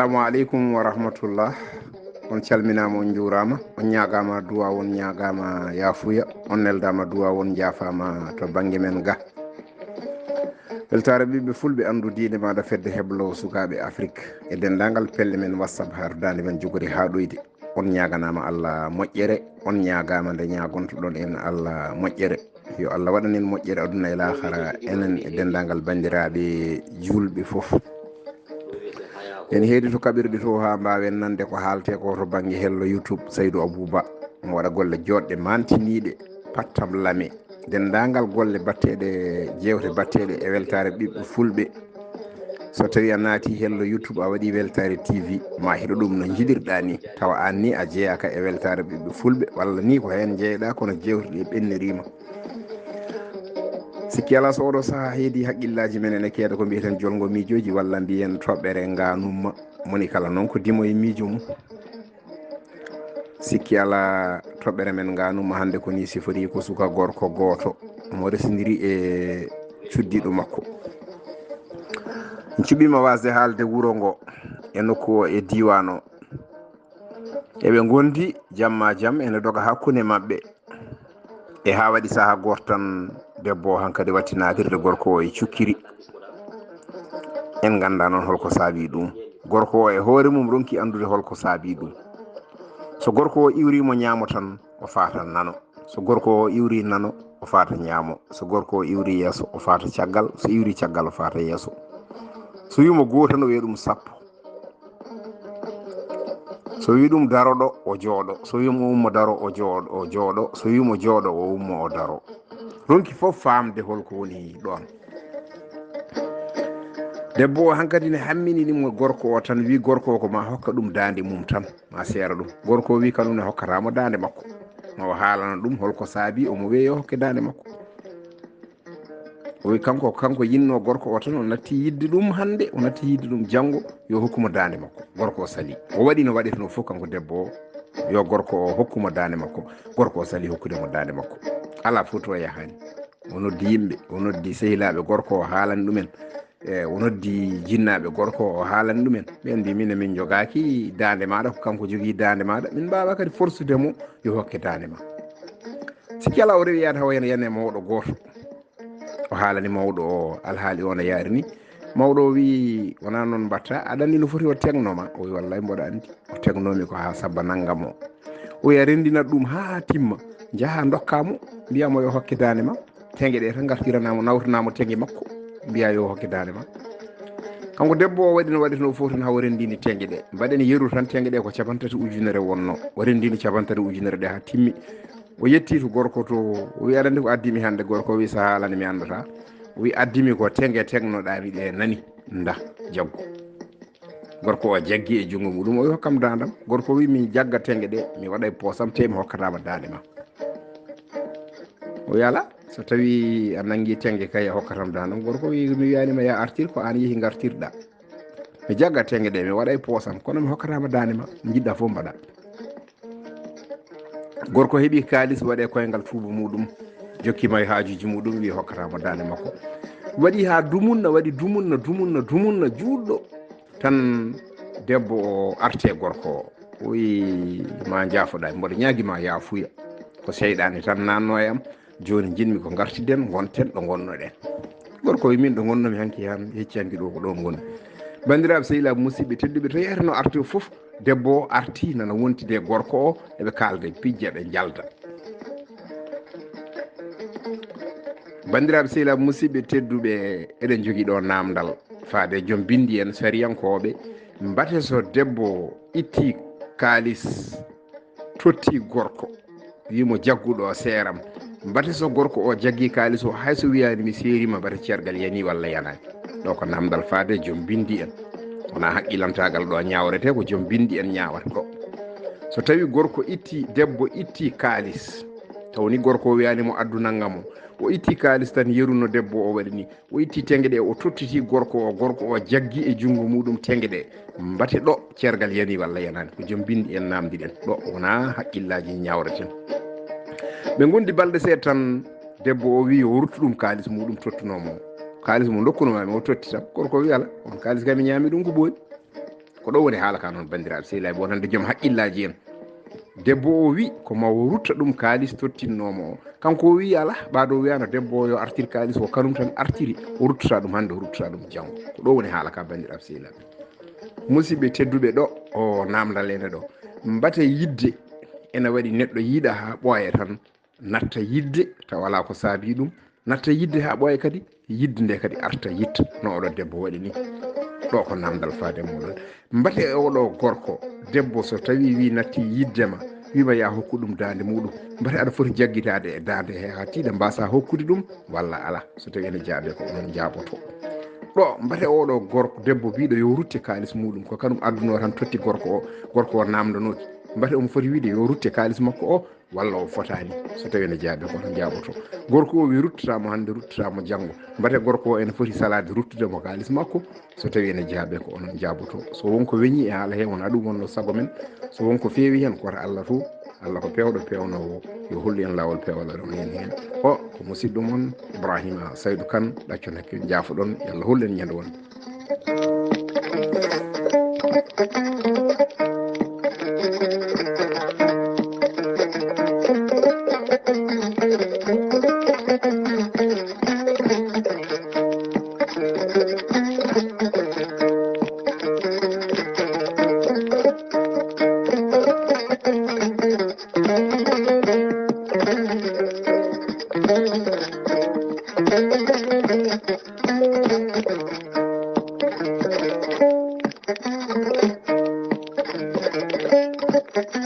assalamu aleykum wa rahmatullah. On calminama, on juurama, on ñagama duwa, on ñagama yafuya, on neldama duwa, on jaafama to banggue men ga. Weltaare ɓiɓɓe fulɓe andu diine maɗa fedde heblo sukaɓe Afrique e dendagal pelle men WhatsApp hardande men jogori ha ɗoyde. On ñaganama Allah moƴƴere, on ñagama nde ñagontoɗon en Allah moƴƴere. Yo Allah waɗanen moƴƴere aduna e lahara enen e dendagal bandiraɓe julɓe foof. En heedi to kaɓirɗe to ha mbawen nande ko haalte ko to banggue hello YouTube Saydou Abouba mo waɗa golle joɗɗe mantiniɗe pattam lame dendagal golle batteɗe jewte batteɗe e weltare ɓiɓɓe fulɓe. So tawi a naati hello YouTube a waɗi Weltaare TV ma hiɗo ɗum no jiɗirɗa ni tawa an ni a jeeyaka e weltare ɓiɓɓe fulɓe walla ni ko hen jeeyɗa kono jewte ɗe ɓennirima. sikki ala so oɗo saaha heedi haqqillaji men ene keeda ko mbiyeten jolngo miijooji walla mbiyen toɓɓere ngaanuuma moni kala noon ko dimo e miijo mum. sikki ala toɓɓere men ngaanuuma hannde ko ni sifori ko suka gorko gooto mo resindiri e cuddiɗo makko. cuɓima wasde haalde wuro ngo e nokku o e diwan o eɓe gondi jamma jaam ene doga hakkunde mabɓe e ha waɗi saaha goto tan debbo o hankkadi watti natirde gorko o e cukkiri. En ganda noon holko saabi ɗum. Gorko o e hoore mum ronki andude holko saabi ɗum. So gorko o iwrimo ñaamo tan o fata nano, so gorko o iwri nano o fata ñaamo, so gorko o iwri yeeso o fata caggal, so iwri caggal o fata yeeso. So wimo goho tan o wiya ɗum sappo, so wi ɗum daroɗo o jooɗo, so wimo ummo daro o jooɗo, so wimo jooɗo o ummo o daro. Ronki fof famde holko woni ɗon. Debbo o hankkadi ne hammininimo gorko o tan wi gorko o ko ma hokka ɗum dande mum tan ma seera ɗum. Gorko o wi kanum ne hokkatamo dande makko, ma o haalana ɗum holko saabi omo wiya yo hokke dande makko. O wi kanko yinno gorko o tan o natti yidde ɗum hande, o natti yidde ɗum janggo, yo hokkumo dande makko. Gorko o sali, o waɗi no waɗetno fof kanko debbo o, yo gorko o hokkumo dande makko. Gorko o sali hokkudemo dande makko. Ala fof to yahani. O noddi yimɓe, o noddi sehilaɓe gorko o haalani ɗumen, o noddi jinnaɓe gorko o haalani ɗumen. ɓen mbi min jogaki dande maɗa ko kanko jogui dande maɗa, min mbawa kadi forsudemo yo hokke dande ma. sikki ala o rewi yaade haw yana mawɗo goto o haalani mawɗo o alhaali o no yaari ni. Mawɗo o wi wona noon mbatta, aɗa andi no foti o tegnoma. O wi wallahi mboɗo andi o tegnomi ko ha sabba naggam o. O wi a rendinat ɗum ha timma, jaaha dokkamo mbiyamo yo hokke dande ma. Tenge ɗe tan gartiranamo nawtanamo tenge makko, mbiya yo hokke dande ma. Kanko debbo o waɗi no waɗetno fof tan haw rendini tenge ɗe. Mbaɗen yeru tan tenge ɗe ko 30 ujunere wonno. O rendini 30 ujunere ɗe ha timmi. O yetti to gorko to, o wi aɗa andi ko addimi hande. Gorko o wi so haalani mi andata. O wi addimi ko tenge tegnoɗami ɗe nani nda jaggu. Gorko o jaggi e jungo muɗum, o wi hokkam dandam. Gorko o wi mi jagga tenge ɗe mi waɗa e poosam te mi hokkatama dande ma. O wi ala, so tawi a nangi tenge kay a hokkatam dandam. Gorko wi mi wiyanima ya artir ko an yeehi gartirɗa, mi jagga tenge ɗe mi waɗa e poosam kono mi hokkatama dande ma, jiɗɗa fof mbaɗa. Gorko heeɓi kalis waɗe koyngal tuuba muɗum, jokkima e haajuji muɗum, wi hokkatamo dande makko. Waɗi ha dumunna, waɗi dumunna juɗɗo tan debbo o arte gorko o. O wi ma jaafoɗa, mboɗo ñaguima yafuya, ko seyɗani tan nanno e am, joni jinmi ko gartiden gonten ɗo gonnoɗen. Gorko wi min ɗo gonnomi hanki han hecci hanki ɗo ko ɗon gonni. Bandiraɓe sehilaɓe musidɓe tedduɓe, to yeyatano arti fof debbo o arti nana wontide gorko o, eɓe kalda pijja ɓe jalda. Bandiraɓe sehilaɓe musidɓe tedduɓe, eɗen jogui ɗo namdal faade joom bindi en sariyankoɓe. Mbate so debbo itti kalis totti gorko wimo jagguɗo seeram, mbate so gorko o jaggi kalis o hayso wiyani mi seerima mbate cergal yani walla yanani. Ɗo ko namdal faade joom bindi en, wona haqqilantagal ɗo ñawrete, ko joom bindi en ñawata ɗo. So tawi gorko itti, debbo itti kalis, tawni gorko o wiyanimo addu naggam o itti kalis tan yeruno debbo o waɗi ni, o itti tenge ɗe o tottiti gorko o jaggi e jungo muɗum tenge ɗe, mbate ɗo cergal yani walla yanani, ko joom bindi en namdiɗen ɗo, wona haqqillaji ñawreten. ɓe gondi balɗe seeɗa tan debbo o wi o ruttu ɗum kalis muɗum tottunomo, kalis mo dokkunoma mi o totti tan. Gorko wi ala on kalis kam mi ñaami ɗum ko ɓooyi, ko ɗo woni haala ka noon bandiraɓe sehilaɓe wonande joom haqqillaji en debbo o wi ko mawo rutta ɗum kaalis tottinnomo o kanko o wi ala ɓaɗo wiyano debbo o yo artir kaalis o kanum tan artiri o ruttata ɗum hannde o ruttata ɗum janggo ko ɗo woni haala ka bandiraɓe sehilaɓe musidɓe tedduɓe ɗo o namdal ene ɗo mbate yidde ene waɗi neɗɗo yiiɗa ha ɓooya tan natta yidde taw wala ko saabi ɗum natta yidde ha ɓooya kadi yidde nde kadi arta yitta no oɗo debbo waɗi ni ɗo ko namdal faade muɗon mbate oɗo gorko debbo so tawi wi natti yiddema wima ya hokku ɗum dande muɗum mbate aɗa foti jaggitade e dande he ha tiiɗa mbasa hokkude ɗum walla ala so tawi ene jaabe ko onon jaaboto ɗo mbate oɗo gorko debbo biɗo yo rutte kalis muɗum ko kanum adduno tan totti gorko o namdanoki mbate omo foti wiide yo rutte kalis makko o walla o fotani so tawi ene jaabe koto jaaboto gorko o wi ruttatamo hannde ruttatamo janggo mbate gorko o ene foti salade ruttudemo kalis makko so tawi ene jaabe ko onon jaaboto so wonko weñi e haala he wona ɗum wonno saago men so wonko feewi hen koto Allah to Allah ko pewɗo pewnowo yo hollu en lawol pewal ɗon hen o ko musidɗo moon Ibrahima Saydu Kan ɗaccon hakkil jaafoɗon yo Allah hollu en ñande won